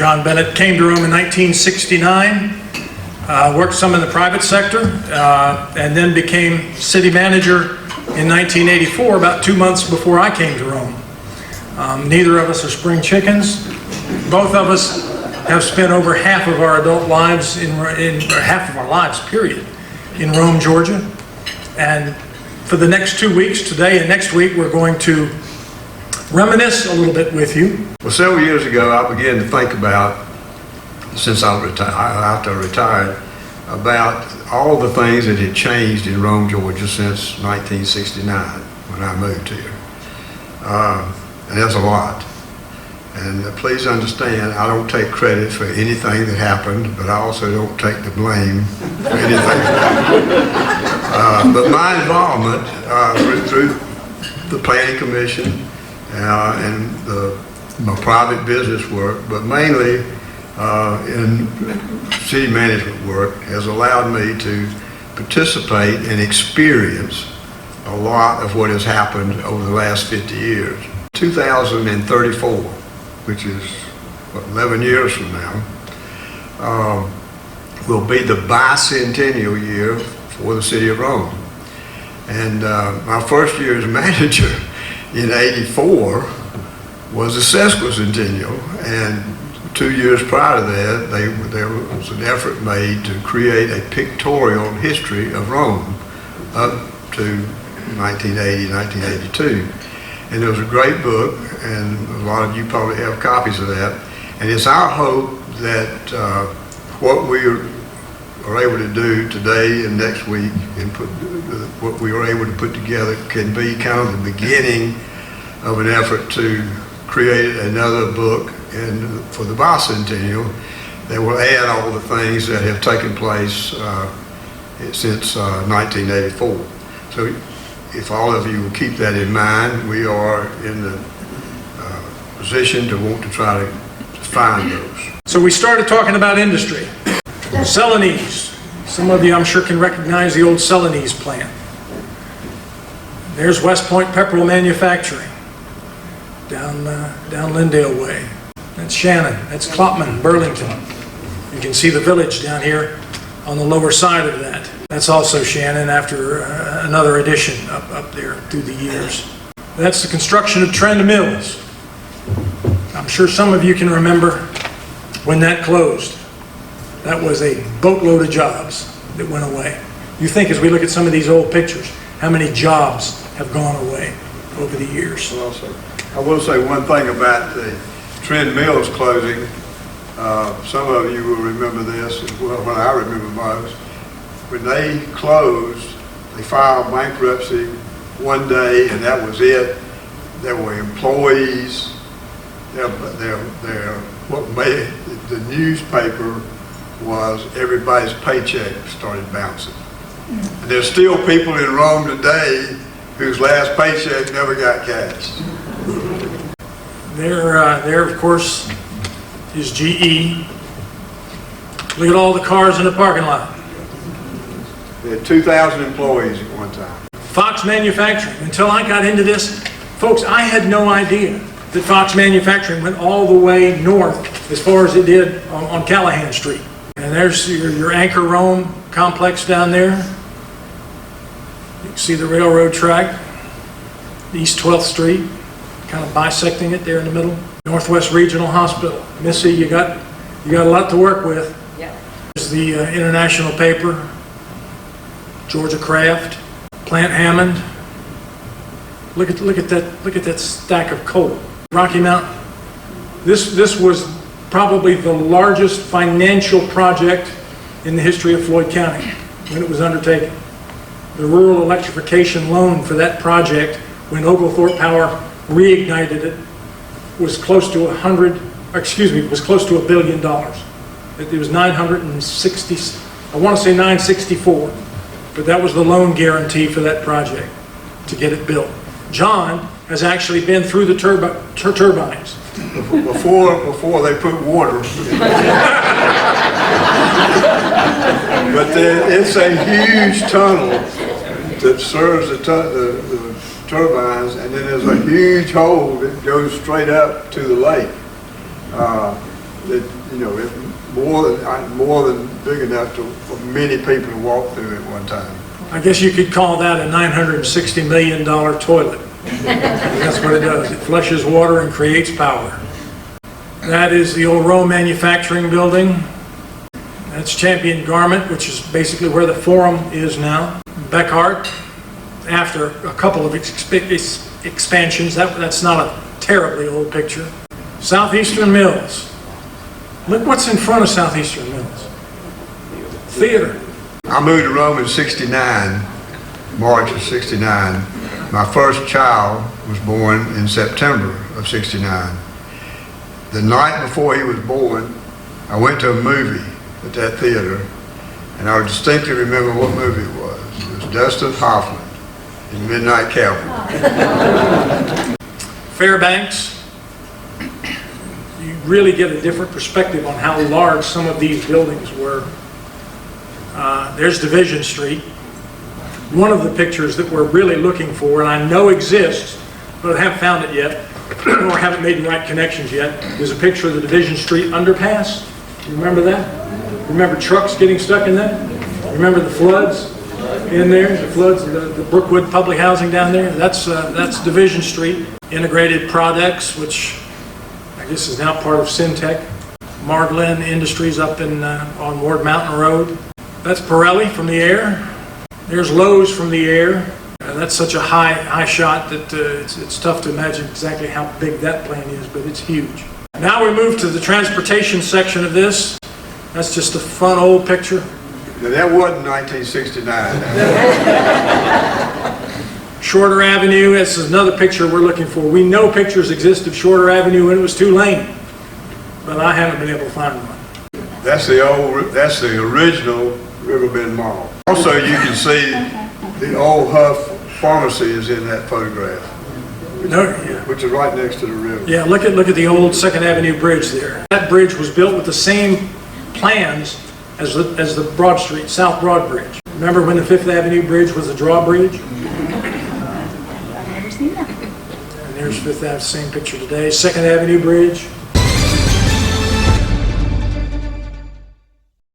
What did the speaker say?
John Bennett came to Rome in 1969, worked some in the private sector, and then became city manager in 1984, about 2 months before I came to Rome. Neither of us are spring chickens. Both of us have spent over half of our adult lives or half of our lives, period, in Rome, Georgia. And for the next 2 weeks, today and next week, we're going to reminisce a little bit with you. Well, several years ago, I began to think about, since after I retired, about all the things that had changed in Rome, Georgia since 1969 when I moved here. And that's a lot. And please understand, I don't take credit for anything that happened, but I also don't take the blame for anything that happened. But my involvement through the Planning Commission and my private business work, but mainly in city management work, has allowed me to participate and experience a lot of what has happened over the last 50 years. 2034, which is what, 11 years from now, will be the bicentennial year for the city of Rome. And my first year as manager in '84 was the sesquicentennial, and 2 years prior to that, there was an effort made to create a pictorial history of Rome up to 1980, 1982. And there was a great book, and a lot of you probably have copies of that. And it's our hope that what we are able to do today and next week, and what we are able to put together, can be kind of the beginning of an effort to create another book for the bicentennial that will add all the things that have taken place since 1984. So if all of you will keep that in mind, we are in the position to want to try to find those. So we started talking about industry. Celanese. Some of you, I'm sure, can recognize the old Celanese plant. There's West Point Pepperell Manufacturing down Lindale Way. That's Shannon. That's Klopman, Burlington. You can see the village down here on the lower side of that. That's also Shannon after another addition up there through the years. That's the construction of Trend Mills. I'm sure some of you can remember when that closed. That was a boatload of jobs that went away. You think, as we look at some of these old pictures, how many jobs have gone away over the years. I will say one thing about the Trend Mills closing. Some of you will remember this as well. What I remember most, when they closed, they filed bankruptcy one day, and that was it. There were employees. What made the newspaper was everybody's paycheck started bouncing. And there's still people in Rome today whose last paycheck never got cashed. There, of course, is GE. Look at all the cars in the parking lot. They had 2,000 employees at one time. Fox Manufacturing. Until I got into this, folks, I had no idea that Fox Manufacturing went all the way north as far as it did on Callahan Street. And there's your Anchor Rome complex down there. You can see the railroad track, East 12th Street, kind of bisecting it there in the middle. Northwest Regional Hospital. Missy, you got a lot to work with. Yeah. There's the international paper, Georgia Craft, Plant Hammond. Look at that stack of coal. Rocky Mountain. This was probably the largest financial project in the history of Floyd County when it was undertaken. The rural electrification loan for that project, when Oglethorpe Power reignited it, was close to $1 billion. It was 960, I want to say 964, but that was the loan guarantee for that project to get it built. John has actually been through the turbines. Before they put water. But it's a huge tunnel that serves the turbines, and then there's a huge hole that goes straight up to the lake. that, you know, it's more than big enough for many people to walk through at one time. I guess you could call that a $960 million toilet. That's what it does. It flushes water and creates power. That is the old Rome manufacturing building. That's Champion Garment, which is basically where the Forum is now. Beckhart, after a couple of expansions, that's not a terribly old picture. Southeastern Mills. Look what's in front of Southeastern Mills. Theater. I moved to Rome in '69, March of '69. My first child was born in September of '69. The night before he was born, I went to a movie at that theater, and I distinctly remember what movie it was. It was Dustin Hoffman in Midnight Cavalry. Fairbanks. You really get a different perspective on how large some of these buildings were. There's Division Street. One of the pictures that we're really looking for, and I know exists, but I haven't found it yet, or haven't made the right connections yet, is a picture of the Division Street underpass. You remember that? Remember trucks getting stuck in that? Remember the floods in there? The floods, the Brookwood public housing down there? That's Division Street. Integrated Products, which I guess is now part of Syntec. Mardlin Industries up on Ward Mountain Road. That's Pirelli from the air. There's Lowe's from the air. That's such a high shot that it's tough to imagine exactly how big that plane is, but it's huge. Now we move to the transportation section of this. That's just a fun old picture. Now, that wasn't 1969. Shorter Avenue, this is another picture we're looking for. We know pictures exist of Shorter Avenue when it was 2 lane, but I haven't been able to find one. That's the original Riverbend Mall. Also, you can see the old Huff Pharmacy is in that photograph, which is right next to the river. Yeah, look at the old 2nd Avenue bridge there. That bridge was built with the same plans as the Broad Street, South Broad Bridge. Remember when the 5th Avenue bridge was a drawbridge? I've never seen that. And there's 5th Ave, same picture today. 2nd Avenue bridge.